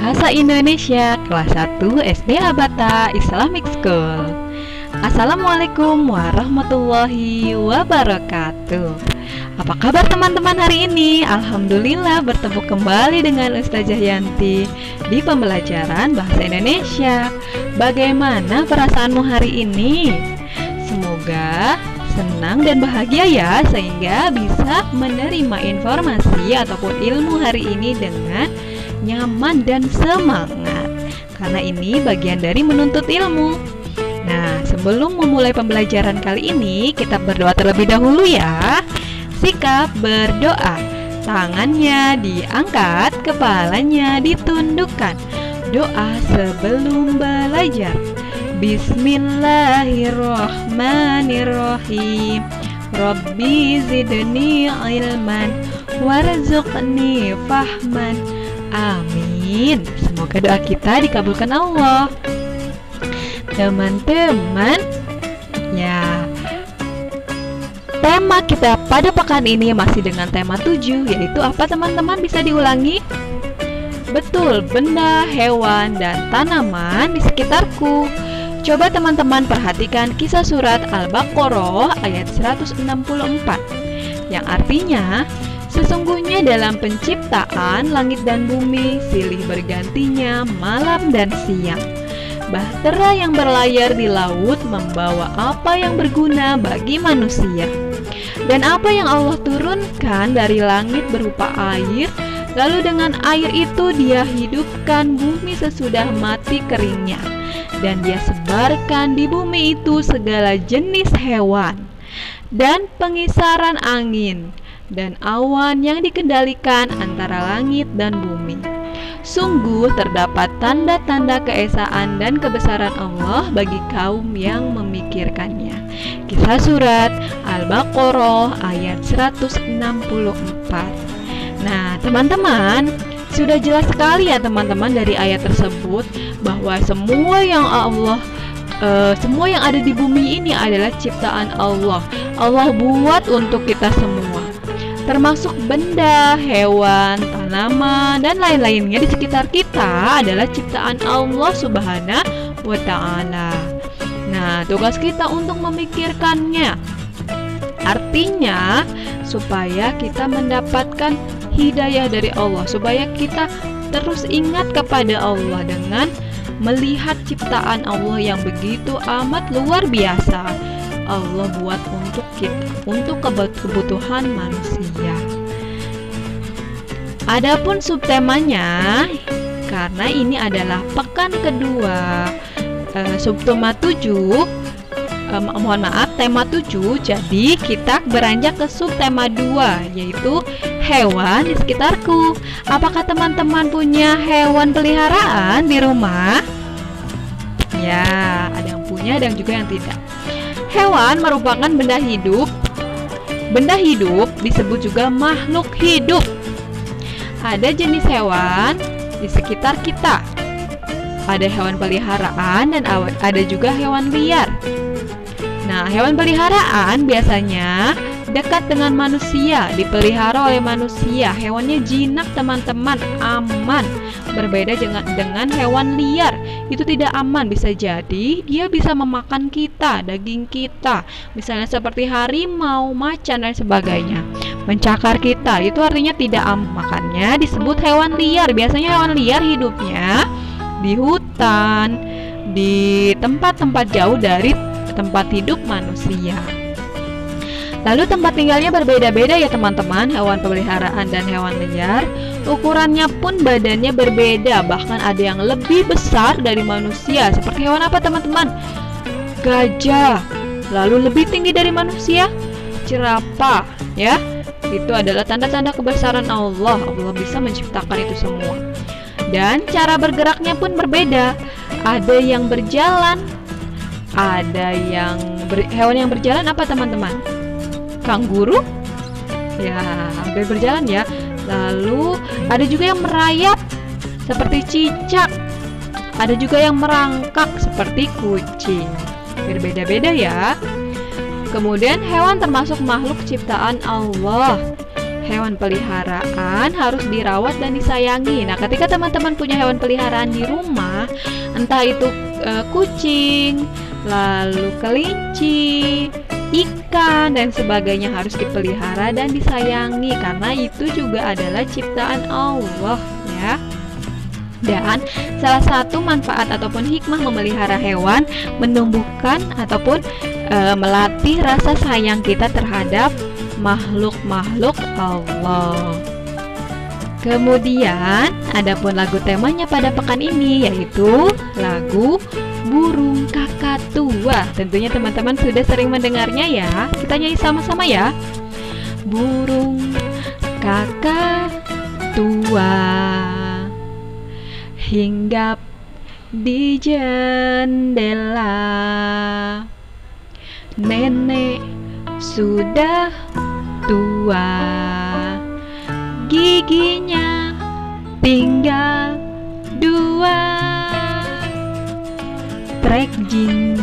Bahasa Indonesia kelas 1 SD Abata Islamic School. Assalamualaikum warahmatullahi wabarakatuh. Apa kabar teman-teman hari ini? Alhamdulillah bertemu kembali dengan Ustazah Yanti di pembelajaran Bahasa Indonesia. Bagaimana perasaanmu hari ini? Semoga senang dan bahagia ya, sehingga bisa menerima informasi ataupun ilmu hari ini dengan nyaman dan semangat, karena ini bagian dari menuntut ilmu. Nah, sebelum memulai pembelajaran kali ini, kita berdoa terlebih dahulu ya. Sikap berdoa, tangannya diangkat, kepalanya ditundukkan. Doa sebelum belajar. Bismillahirrahmanirrahim. Rabbi zidni ilman warzuqni fahman. Amin. Semoga doa kita dikabulkan Allah. Teman-teman, ya, tema kita pada pekan ini masih dengan tema 7, yaitu apa teman-teman? Bisa diulangi? Betul, benda, hewan, dan tanaman di sekitarku. Coba teman-teman perhatikan kisah surat Al-Baqarah ayat 164, yang artinya, sesungguhnya dalam penciptaan langit dan bumi silih bergantinya malam dan siang. Bahtera yang berlayar di laut membawa apa yang berguna bagi manusia. Dan apa yang Allah turunkan dari langit berupa air, lalu dengan air itu dia hidupkan bumi sesudah mati keringnya. Dan dia sebarkan di bumi itu segala jenis hewan dan pengisaran angin dan awan yang dikendalikan antara langit dan bumi. Sungguh terdapat tanda-tanda keesaan dan kebesaran Allah bagi kaum yang memikirkannya. Kisah surat Al-Baqarah ayat 164. Nah, teman-teman, sudah jelas sekali ya teman-teman dari ayat tersebut bahwa semua yang ada di bumi ini adalah ciptaan Allah. Allah buat untuk kita semua, termasuk benda, hewan, tanaman, dan lain-lainnya di sekitar kita adalah ciptaan Allah Subhanahu wa Ta'ala. Nah, tugas kita untuk memikirkannya, artinya supaya kita mendapatkan hidayah dari Allah, supaya kita terus ingat kepada Allah dengan melihat ciptaan Allah yang begitu amat luar biasa. Allah buat untuk kita, untuk kebutuhan manusia. Adapun subtemanya, karena ini adalah pekan kedua subtema 7, tema 7, jadi kita beranjak ke subtema 2, yaitu hewan di sekitarku. Apakah teman-teman punya hewan peliharaan di rumah? Ya, ada yang punya dan juga yang tidak. Hewan merupakan benda hidup. Benda hidup disebut juga makhluk hidup. Ada jenis hewan di sekitar kita. Ada hewan peliharaan dan ada juga hewan liar. Nah, hewan peliharaan biasanya dekat dengan manusia, dipelihara oleh manusia. Hewannya jinak teman-teman, aman. Berbeda dengan hewan liar, itu tidak aman. Bisa jadi dia bisa memakan kita, daging kita, misalnya seperti harimau, macan, dan sebagainya, mencakar kita. Itu artinya tidak aman, makanya disebut hewan liar. Biasanya hewan liar hidupnya di hutan, di tempat-tempat jauh dari tempat hidup manusia. Lalu tempat tinggalnya berbeda-beda ya teman-teman, hewan peliharaan dan hewan liar. Ukurannya pun badannya berbeda, bahkan ada yang lebih besar dari manusia. Seperti hewan apa teman-teman? Gajah. Lalu lebih tinggi dari manusia? Jerapah, ya. Itu adalah tanda-tanda kebesaran Allah. Allah bisa menciptakan itu semua. Dan cara bergeraknya pun berbeda. Ada yang berjalan, ada yang hewan yang berjalan apa teman-teman? Kanguru, ya, hampir berjalan ya. Lalu ada juga yang merayap seperti cicak. Ada juga yang merangkak seperti kucing. Berbeda-beda ya. Kemudian hewan termasuk makhluk ciptaan Allah. hewan peliharaan harus dirawat dan disayangi. Nah, ketika teman-teman punya hewan peliharaan di rumah, entah itu kucing, lalu kelinci, ikan, dan sebagainya, harus dipelihara dan disayangi karena itu juga adalah ciptaan Allah ya. Dan salah satu manfaat ataupun hikmah memelihara hewan menumbuhkan ataupun melatih rasa sayang kita terhadap makhluk-makhluk Allah. Kemudian adapun lagu temanya pada pekan ini yaitu lagu Burung Kakatua. Tentunya teman-teman sudah sering mendengarnya ya. Kita nyanyi sama-sama ya. Burung Kakatua hinggap di jendela, nenek sudah tua, giginya tinggal 2. Trek jing,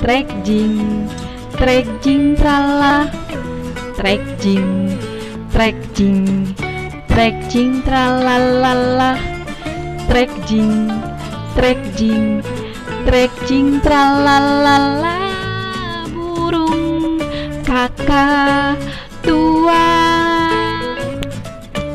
trek jing, trek jing tralah, trek jing, trek jing, trek jing tralalala. Trek jing, trek jing, trek jing tralalala. Burung Kakatua.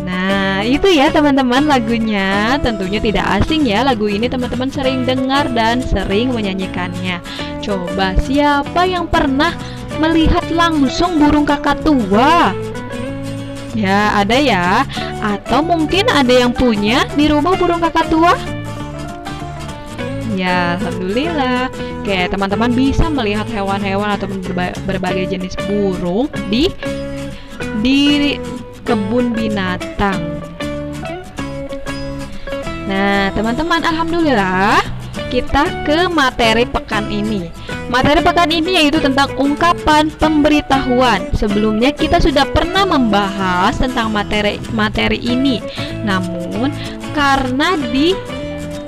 Nah, itu ya teman-teman lagunya. Tentunya tidak asing ya, lagu ini teman-teman sering dengar dan sering menyanyikannya. Coba siapa yang pernah melihat langsung burung kakatua? Ya, ada ya. Atau mungkin ada yang punya di rumah burung kakatua? Ya, alhamdulillah. Oke, teman-teman bisa melihat hewan-hewan atau berbagai jenis burung di kebun binatang. Nah, teman-teman, alhamdulillah kita ke materi pekan ini. Materi pekan ini yaitu tentang ungkapan pemberitahuan. Sebelumnya kita sudah pernah membahas tentang materi ini. Namun karena di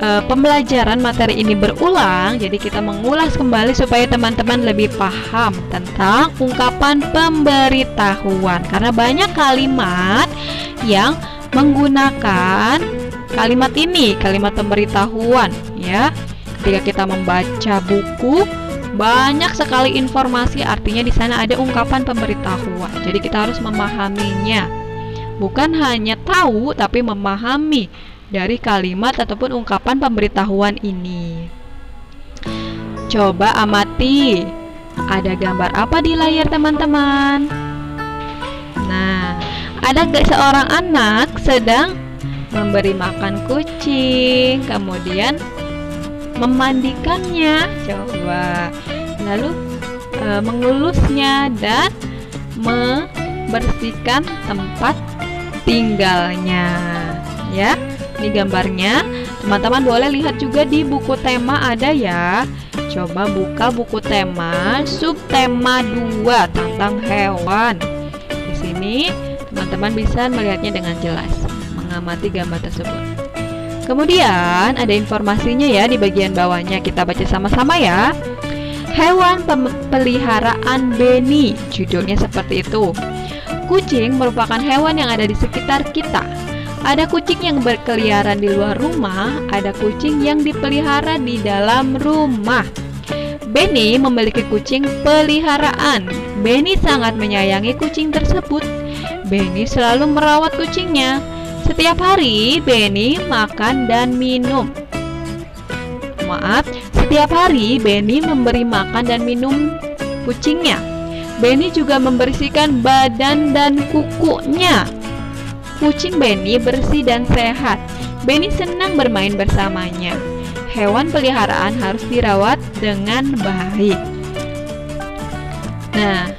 pembelajaran materi ini berulang, jadi kita mengulas kembali supaya teman-teman lebih paham tentang ungkapan pemberitahuan. Karena banyak kalimat yang menggunakan kalimat ini, kalimat pemberitahuan ya. Ketika kita membaca buku, banyak sekali informasi, artinya di sana ada ungkapan pemberitahuan. Jadi kita harus memahaminya. Bukan hanya tahu, tapi memahami dari kalimat ataupun ungkapan pemberitahuan ini. Coba amati. Ada gambar apa di layar teman-teman? Nah, ada seorang anak sedang memberi makan kucing, kemudian memandikannya, coba, lalu mengelusnya dan membersihkan tempat tinggalnya. Ya, ini gambarnya. Teman-teman boleh lihat juga di buku tema ada ya. Coba buka buku tema, subtema 2 tentang hewan. Di sini teman-teman bisa melihatnya dengan jelas, mengamati gambar tersebut. Kemudian ada informasinya ya di bagian bawahnya. Kita baca sama-sama ya. Hewan peliharaan Benny, judulnya seperti itu. Kucing merupakan hewan yang ada di sekitar kita. Ada kucing yang berkeliaran di luar rumah, ada kucing yang dipelihara di dalam rumah. Benny memiliki kucing peliharaan. Benny sangat menyayangi kucing tersebut. Benny selalu merawat kucingnya. Setiap hari Benny makan dan minum. Setiap hari Benny memberi makan dan minum kucingnya. Benny juga membersihkan badan dan kukunya. Kucing Benny bersih dan sehat. Benny senang bermain bersamanya. Hewan peliharaan harus dirawat dengan baik. Nah,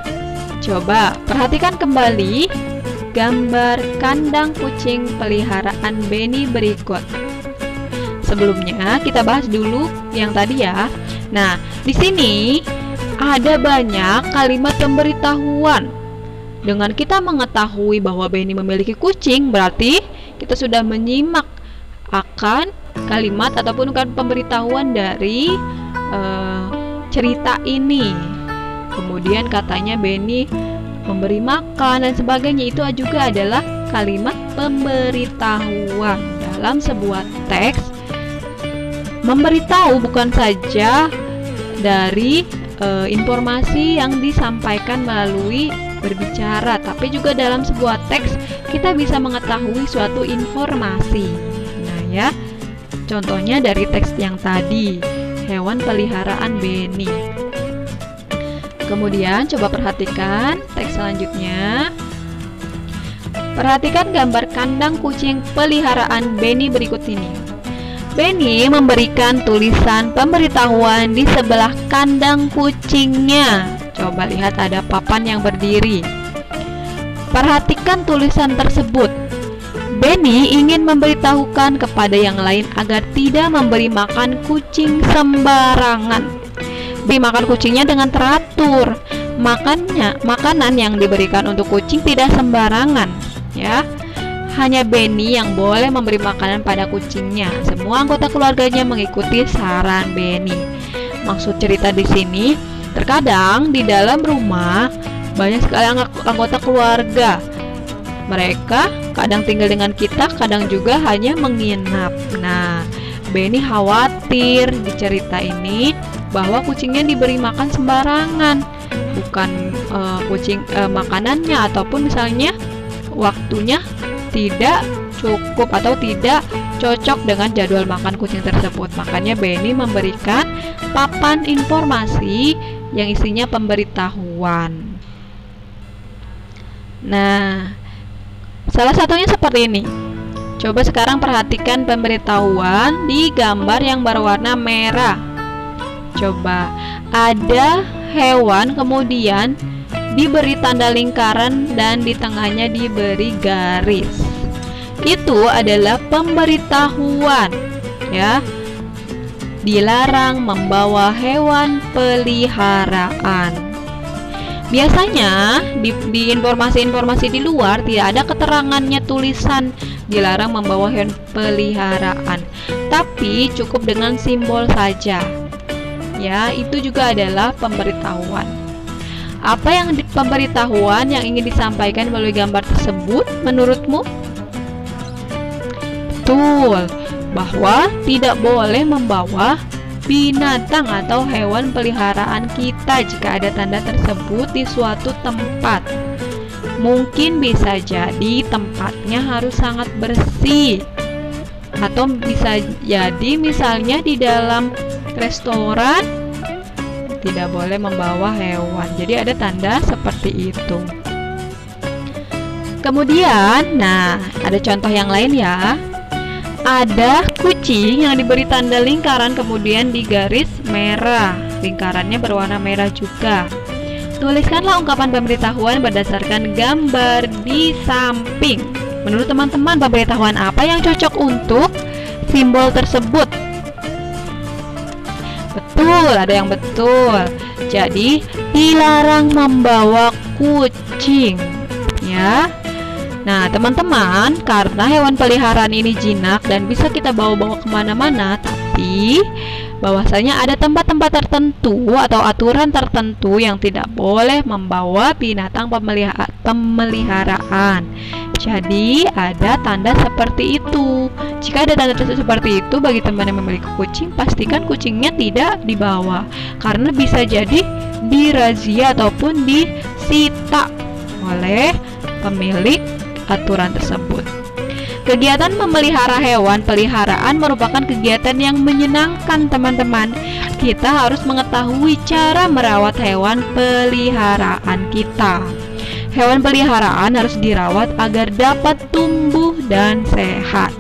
coba perhatikan kembali gambar kandang kucing peliharaan Benny berikut. Sebelumnya kita bahas dulu yang tadi ya. Nah, di sini ada banyak kalimat pemberitahuan. Dengan kita mengetahui bahwa Benny memiliki kucing, berarti kita sudah menyimak akan kalimat ataupun pemberitahuan dari cerita ini. Kemudian katanya Benny memberi makan dan sebagainya. Itu juga adalah kalimat pemberitahuan. Dalam sebuah teks, memberitahu bukan saja dari informasi yang disampaikan melalui berbicara, tapi juga dalam sebuah teks kita bisa mengetahui suatu informasi. Nah ya, contohnya dari teks yang tadi, hewan peliharaan Benny. Kemudian coba perhatikan teks selanjutnya. Perhatikan gambar kandang kucing peliharaan Benny berikut ini. Benny memberikan tulisan pemberitahuan di sebelah kandang kucingnya. Coba lihat, ada papan yang berdiri. Perhatikan tulisan tersebut. Benny ingin memberitahukan kepada yang lain agar tidak memberi makan kucing sembarangan. Beri makan kucingnya dengan teratur. Makanan yang diberikan untuk kucing tidak sembarangan, ya. Hanya Benny yang boleh memberi makanan pada kucingnya. Semua anggota keluarganya mengikuti saran Benny. Maksud cerita di sini, terkadang di dalam rumah banyak sekali anggota keluarga. Mereka kadang tinggal dengan kita, kadang juga hanya menginap. Nah, Benny khawatir di cerita ini bahwa kucingnya diberi makan sembarangan, bukan makanannya ataupun misalnya waktunya tidak cukup atau tidak cocok dengan jadwal makan kucing tersebut. Makanya Benny memberikan papan informasi yang isinya pemberitahuan. Nah, salah satunya seperti ini. Coba sekarang perhatikan pemberitahuan di gambar yang berwarna merah. Coba, ada hewan kemudian diberi tanda lingkaran dan di tengahnya diberi garis. Itu adalah pemberitahuan, ya. Dilarang membawa hewan peliharaan. Biasanya di informasi-informasi di luar tidak ada keterangannya tulisan dilarang membawa hewan peliharaan, tapi cukup dengan simbol saja. Ya, itu juga adalah pemberitahuan. Apa yang pemberitahuan yang ingin disampaikan melalui gambar tersebut menurutmu? Betul, bahwa tidak boleh membawa binatang atau hewan peliharaan kita jika ada tanda tersebut di suatu tempat. Mungkin bisa jadi tempatnya harus sangat bersih, atau bisa jadi misalnya di dalam restoran tidak boleh membawa hewan. Jadi ada tanda seperti itu. Kemudian, nah, ada contoh yang lain ya. Ada kucing yang diberi tanda lingkaran kemudian di garis merah. Lingkarannya berwarna merah juga. Tuliskanlah ungkapan pemberitahuan berdasarkan gambar di samping. Menurut teman-teman, pemberitahuan apa yang cocok untuk simbol tersebut? Betul, ada yang betul. Jadi, dilarang membawa kucing, ya. Nah, teman-teman, karena hewan peliharaan ini jinak dan bisa kita bawa-bawa kemana-mana, tapi bahwasanya ada tempat-tempat tertentu atau aturan tertentu yang tidak boleh membawa binatang pemeliharaan. Jadi, ada tanda seperti itu. Jika ada tanda seperti itu bagi teman yang memiliki kucing, pastikan kucingnya tidak dibawa, karena bisa jadi dirazia ataupun disita oleh pemilik aturan tersebut. Kegiatan memelihara hewan peliharaan merupakan kegiatan yang menyenangkan, teman-teman. Kita harus mengetahui cara merawat hewan peliharaan kita. Hewan peliharaan harus dirawat agar dapat tumbuh dan sehat.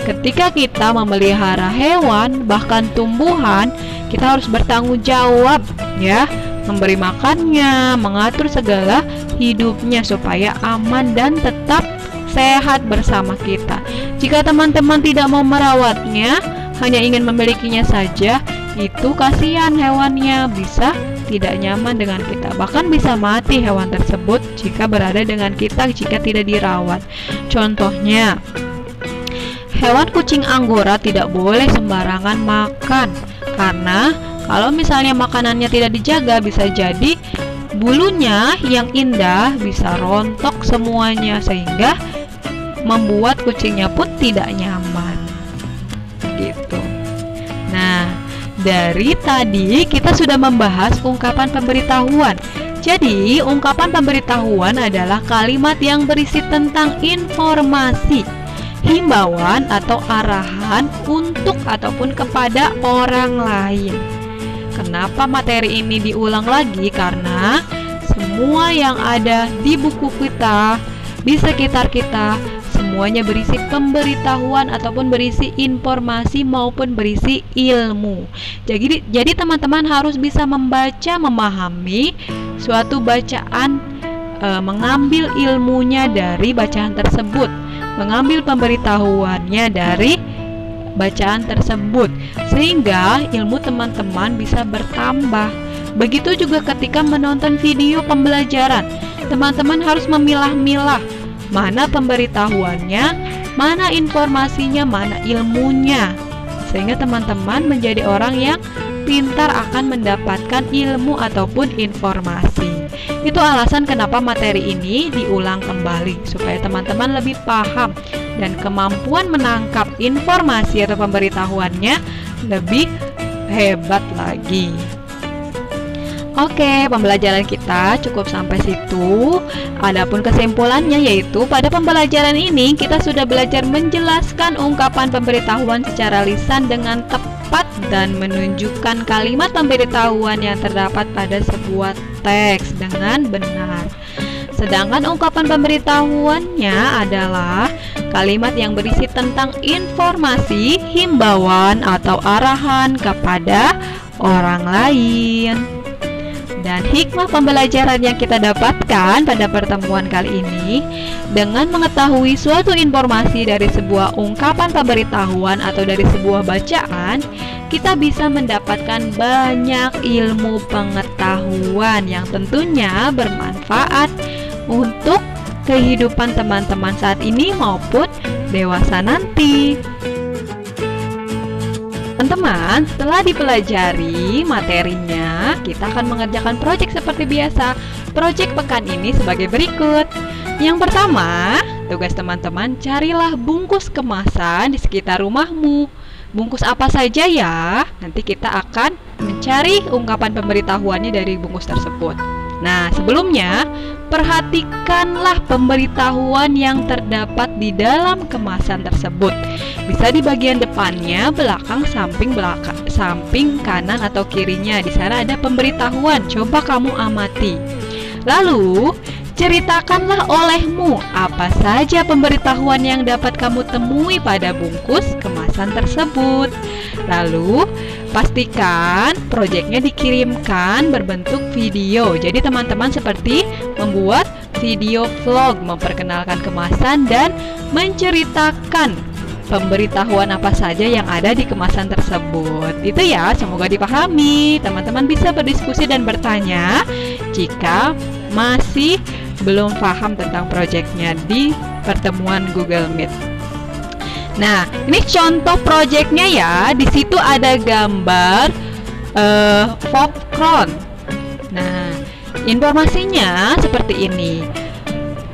Ketika kita memelihara hewan, bahkan tumbuhan, kita harus bertanggung jawab, ya, memberi makannya, mengatur segala hidupnya supaya aman dan tetap sehat bersama kita. Jika teman-teman tidak mau merawatnya, hanya ingin memilikinya saja, itu kasihan hewannya, bisa tidak nyaman dengan kita. Bahkan bisa mati hewan tersebut jika berada dengan kita jika tidak dirawat. Contohnya, hewan kucing Anggora tidak boleh sembarangan makan, karena kalau misalnya makanannya tidak dijaga, bisa jadi bulunya yang indah bisa rontok semuanya sehingga membuat kucingnya pun tidak nyaman. Gitu. Nah, dari tadi kita sudah membahas ungkapan pemberitahuan. Jadi, ungkapan pemberitahuan adalah kalimat yang berisi tentang informasi, himbauan atau arahan untuk ataupun kepada orang lain. Kenapa materi ini diulang lagi? Karena semua yang ada di buku kita, di sekitar kita, semuanya berisi pemberitahuan ataupun berisi informasi maupun berisi ilmu. Jadi teman-teman harus bisa membaca, memahami suatu bacaan, mengambil ilmunya dari bacaan tersebut, mengambil pemberitahuannya dari bacaan tersebut, sehingga ilmu teman-teman bisa bertambah. Begitu juga ketika menonton video pembelajaran, teman-teman harus memilah-milah mana pemberitahuannya, mana informasinya, mana ilmunya, sehingga teman-teman menjadi orang yang pintar akan mendapatkan ilmu ataupun informasi. Itu alasan kenapa materi ini diulang kembali, supaya teman-teman lebih paham dan kemampuan menangkap informasi atau pemberitahuannya lebih hebat lagi. Oke, pembelajaran kita cukup sampai situ. Adapun kesimpulannya yaitu pada pembelajaran ini kita sudah belajar menjelaskan ungkapan pemberitahuan secara lisan dengan tepat dan menunjukkan kalimat pemberitahuan yang terdapat pada sebuah teks dengan benar. Sedangkan ungkapan pemberitahuannya adalah kalimat yang berisi tentang informasi, himbauan atau arahan kepada orang lain. Dan hikmah pembelajaran yang kita dapatkan pada pertemuan kali ini, dengan mengetahui suatu informasi dari sebuah ungkapan pemberitahuan atau dari sebuah bacaan, kita bisa mendapatkan banyak ilmu pengetahuan yang tentunya bermanfaat untuk kehidupan teman-teman saat ini maupun dewasa nanti. Teman-teman, setelah dipelajari materinya, kita akan mengerjakan proyek seperti biasa. Proyek pekan ini sebagai berikut. Yang pertama, tugas teman-teman carilah bungkus kemasan di sekitar rumahmu. Bungkus apa saja ya? Nanti kita akan mencari ungkapan pemberitahuannya dari bungkus tersebut. Nah, sebelumnya, perhatikanlah pemberitahuan yang terdapat di dalam kemasan tersebut. Bisa di bagian depannya, belakang, samping, kanan atau kirinya. Di sana ada pemberitahuan. Coba kamu amati. Lalu, ceritakanlah olehmu apa saja pemberitahuan yang dapat kamu temui pada bungkus kemasan tersebut. Lalu, pastikan proyeknya dikirimkan berbentuk video. Jadi teman-teman seperti membuat video vlog, memperkenalkan kemasan dan menceritakan pemberitahuan apa saja yang ada di kemasan tersebut. Itu ya, semoga dipahami. Teman-teman bisa berdiskusi dan bertanya jika masih belum paham tentang proyeknya di pertemuan Google Meet. Nah, ini contoh proyeknya ya. Di situ ada gambar popcorn. Nah, informasinya seperti ini.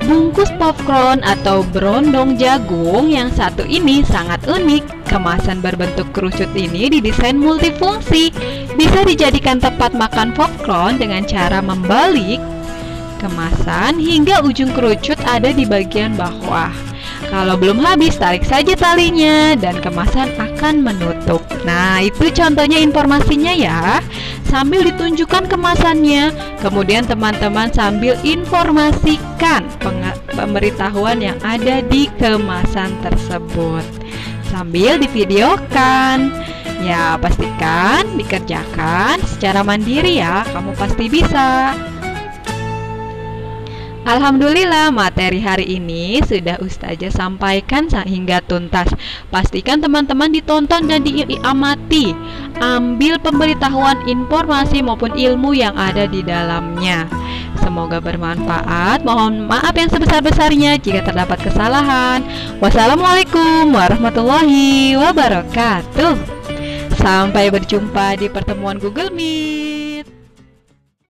Bungkus popcorn atau berondong jagung yang satu ini sangat unik. Kemasan berbentuk kerucut ini didesain multifungsi. Bisa dijadikan tempat makan popcorn dengan cara membalik kemasan hingga ujung kerucut ada di bagian bawah. Kalau belum habis, tarik saja talinya dan kemasan akan menutup. Nah, itu contohnya informasinya ya. Sambil ditunjukkan kemasannya, kemudian teman-teman sambil informasikan pemberitahuan yang ada di kemasan tersebut. Sambil divideokan. Ya, pastikan dikerjakan secara mandiri ya. Kamu pasti bisa. Alhamdulillah, materi hari ini sudah Ustazah sampaikan hingga tuntas. Pastikan teman-teman ditonton dan diamati. Ambil pemberitahuan, informasi maupun ilmu yang ada di dalamnya. Semoga bermanfaat. Mohon maaf yang sebesar-besarnya jika terdapat kesalahan. Wassalamualaikum warahmatullahi wabarakatuh. Sampai berjumpa di pertemuan Google Meet.